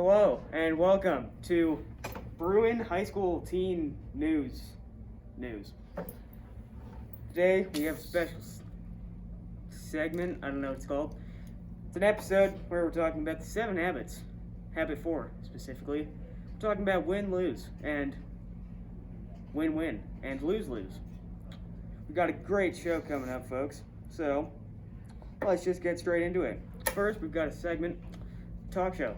Hello and welcome to Bruin High School Teen News. Today we have a special segment, I don't know what it's called. It's an episode where we're talking about the 7 habits. Habit 4 specifically. We're talking about win-lose and win-win and lose-lose. We've got a great show coming up, folks. So let's just get straight into it. First, we've got a segment, talk show,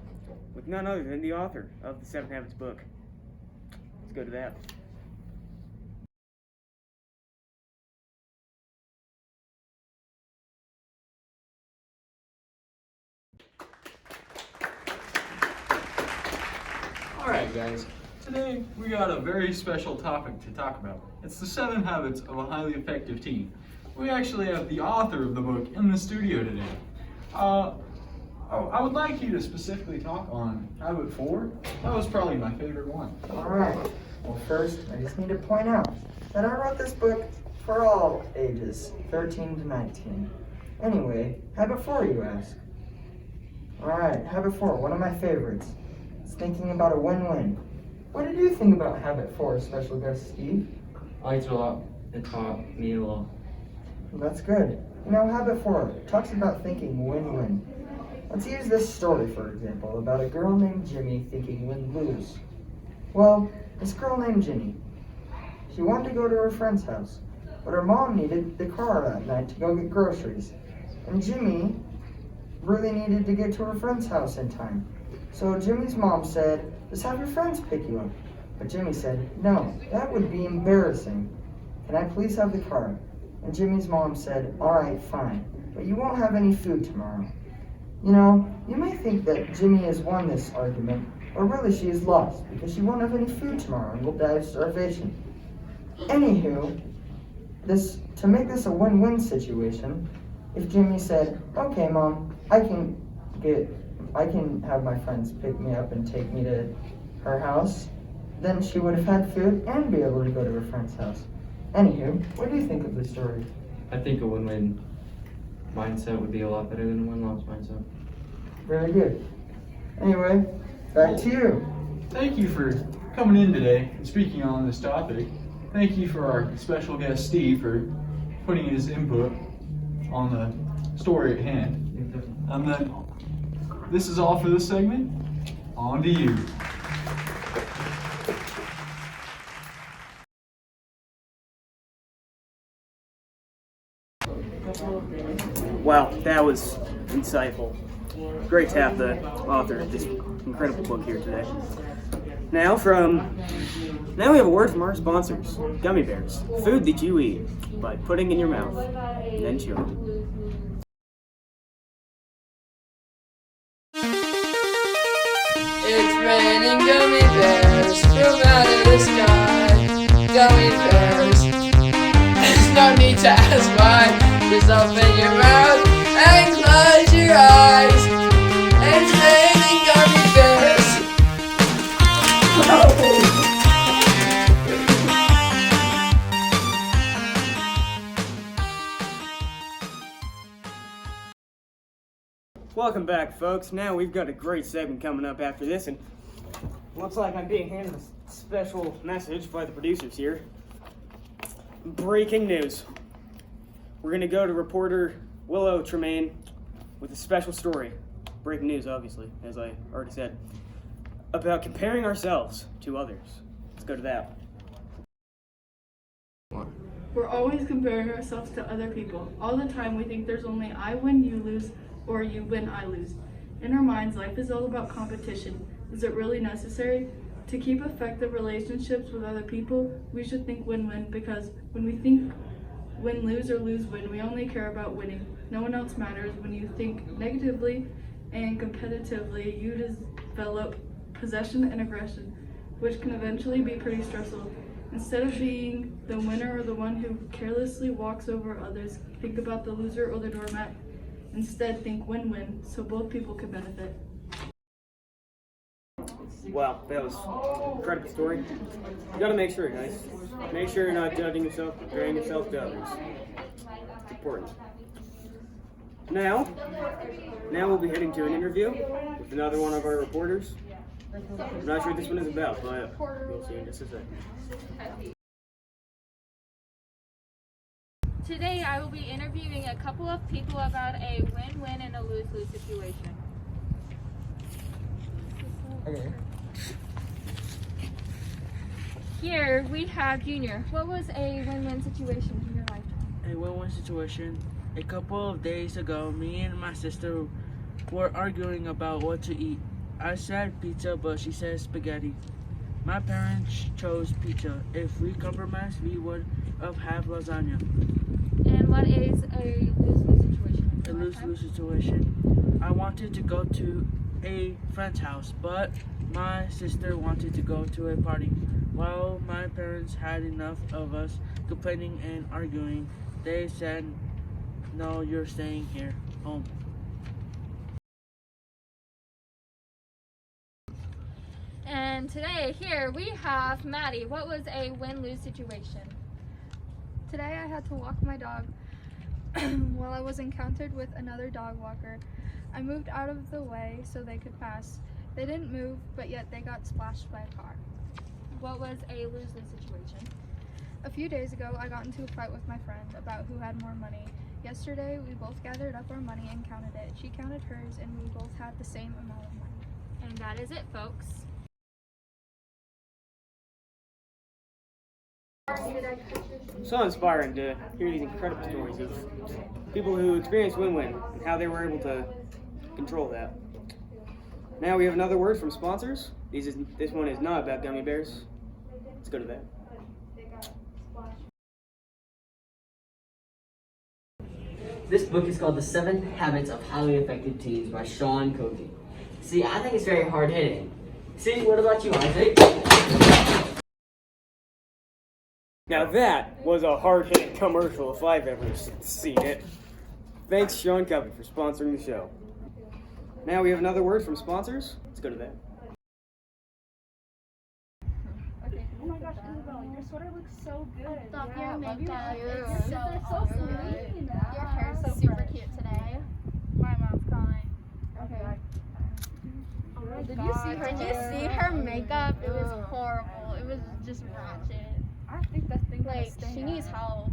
with none other than the author of the 7 Habits book. Let's go to that. Alright guys, today we got a very special topic to talk about. It's the 7 habits of a highly effective teen. We actually have the author of the book in the studio today. I would like you to specifically talk on habit 4. That was probably my favorite one. Alright, well first I just need to point out that I wrote this book for all ages, 13 to 19. Anyway, habit 4 you ask? Alright, habit 4, one of my favorites. It's thinking about a win-win. What did you think about habit 4, special guest Steve? I liked it a lot. It taught me a lot. That's good. You know, habit 4 talks about thinking win-win. Let's use this story, for example, about a girl named Jimmy thinking win-lose. Well, this girl named Jimmy, she wanted to go to her friend's house, but her mom needed the car that night to go get groceries. And Jimmy really needed to get to her friend's house in time. So Jimmy's mom said, just have your friends pick you up. But Jimmy said, no, that would be embarrassing. Can I please have the car? And Jimmy's mom said, all right, fine, but you won't have any food tomorrow. You know, you may think that Jimmy has won this argument, or really she is lost, because she won't have any food tomorrow and will die of starvation. Anywho, to make this a win-win situation, if Jimmy said, okay mom, I can have my friends pick me up and take me to her house, then she would have had food and be able to go to her friend's house. Anywho, what do you think of this story? I think a win-win mindset would be a lot better than a win-loss mindset. Very good. Anyway, back to you. Thank you for coming in today and speaking on this topic. Thank you for our special guest Steve for putting his input on the story at hand. And then this is all for this segment. On to you. Wow, that was insightful. Great to have the author of this incredible book here today. Now we have a word from our sponsors, Gummy Bears, food that you eat by putting in your mouth and then chewing. It's raining gummy bears from out of the sky. Gummy bears. There's no need to ask why. Just open your mouth and close your eyes. It's raining gummy bears. Welcome back, folks. Now we've got a great segment coming up after this, and looks like I'm being handed a special message by the producers here. Breaking news. We're going to go to reporter Willow Tremaine with a special story. Breaking news, obviously, as I already said, about comparing ourselves to others. Let's go to that. We're always comparing ourselves to other people. All the time we think there's only I win, you lose, or you win, I lose. In our minds, life is all about competition. Is it really necessary? To keep effective relationships with other people, we should think win-win, because when we think win-lose or lose-win, we only care about winning. No one else matters. When you think negatively and competitively, you develop possession and aggression, which can eventually be pretty stressful. Instead of being the winner or the one who carelessly walks over others, think about the loser or the doormat. Instead, think win-win, so both people can benefit. Wow, that was an incredible story. You gotta make sure, guys. Make sure you're not judging yourself, comparing yourself to others. It's important. Now we'll be heading to an interview with another one of our reporters. I'm not sure what this one is about, but we'll see in just a second. Today I will be interviewing a couple of people about a win-win and a lose-lose situation. Okay. Here we have Junior. What was a win-win situation in your life? A win-win situation. A couple of days ago, me and my sister were arguing about what to eat. I said pizza, but she said spaghetti. My parents chose pizza. If we compromised, we would have lasagna. And what is a lose-lose situation? in A your lifetime? lose-lose situation. I wanted to go to a friend's house, but my sister wanted to go to a party. While my parents had enough of us complaining and arguing, they said, "No, you're staying here, home." And today here we have Maddie. What was a win-lose situation? Today I had to walk my dog while I was encountered with another dog walker. I moved out of the way so they could pass. They didn't move, but yet they got splashed by a car. What was a lose-lose situation? A few days ago, I got into a fight with my friend about who had more money. Yesterday, we both gathered up our money and counted it. She counted hers, and we both had the same amount of money. And that is it, folks. So inspiring to hear these incredible stories of people who experienced win-win and how they were able to control that. Now we have another word from sponsors. This one is not about gummy bears. Let's go to that. This book is called The 7 Habits of Highly Effective Teens by Sean Covey. See, I think it's very hard-hitting. See, what about you, Isaac? Now that was a hard-hitting commercial if I've ever seen it. Thanks, Sean Covey, for sponsoring the show. Now we have another word from sponsors. Let's go to that. Oh my gosh, Isabel, your sweater looks so good. Stop your makeup. It's so sweet. Your hair is super cute today. My mom's calling. Okay. Did Did you see her makeup? It was horrible. It was just ratchet. I think that thing Like, she needs help.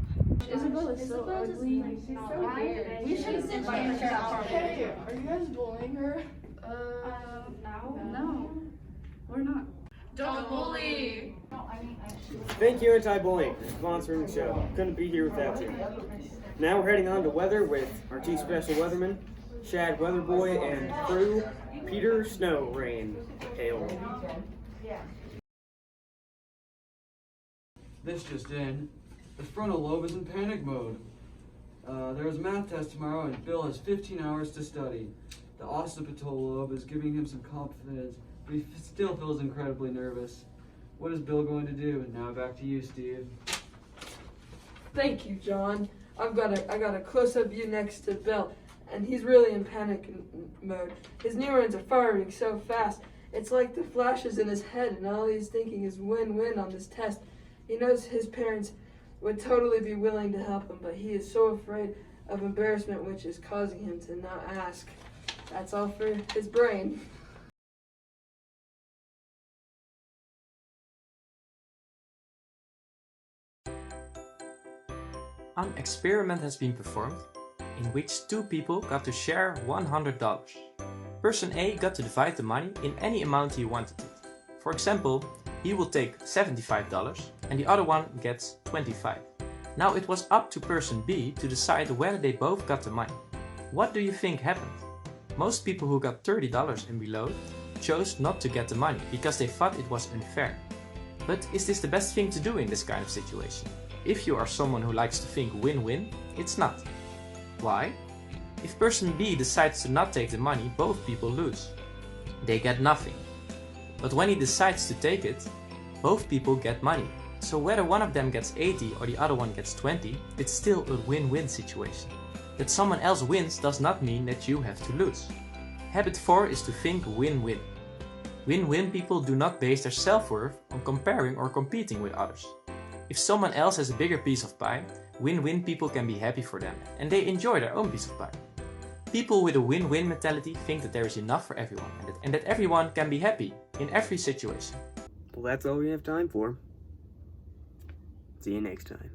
Isabel is so ugly. She's so weird. We should sit by her. Hey, are you guys bullying her? No. We're not. Don't bully! Thank you, Anti-Bullying, for sponsoring the show. Couldn't be here without you. Now we're heading on to weather with our two special weathermen, Shad Weatherboy and crew, Peter Snow Rain Hail. This just in. The frontal lobe is in panic mode. There is a math test tomorrow and Bill has 15 hours to study. The occipital lobe is giving him some confidence, but he still feels incredibly nervous. What is Bill going to do? Now back to you, Steve. Thank you, John. I got a close-up view next to Bill, and he's really in panic mode. His neurons are firing so fast. It's like the flashes in his head, and all he's thinking is win-win on this test. He knows his parents would totally be willing to help him, but he is so afraid of embarrassment, which is causing him to not ask. That's all for his brain. An experiment has been performed in which two people got to share $100. Person A got to divide the money in any amount he wanted it. For example, he will take $75 and the other one gets $25. Now it was up to person B to decide whether they both got the money. What do you think happened? Most people who got $30 and below chose not to get the money because they thought it was unfair. But is this the best thing to do in this kind of situation? If you are someone who likes to think win-win, it's not. Why? If person B decides to not take the money, both people lose. They get nothing. But when he decides to take it, both people get money. So whether one of them gets 80 or the other one gets 20, it's still a win-win situation. That someone else wins does not mean that you have to lose. Habit 4 is to think win-win. Win-win people do not base their self-worth on comparing or competing with others. If someone else has a bigger piece of pie, win-win people can be happy for them and they enjoy their own piece of pie. People with a win-win mentality think that there is enough for everyone and that everyone can be happy. in every situation. Well, that's all we have time for. See you next time.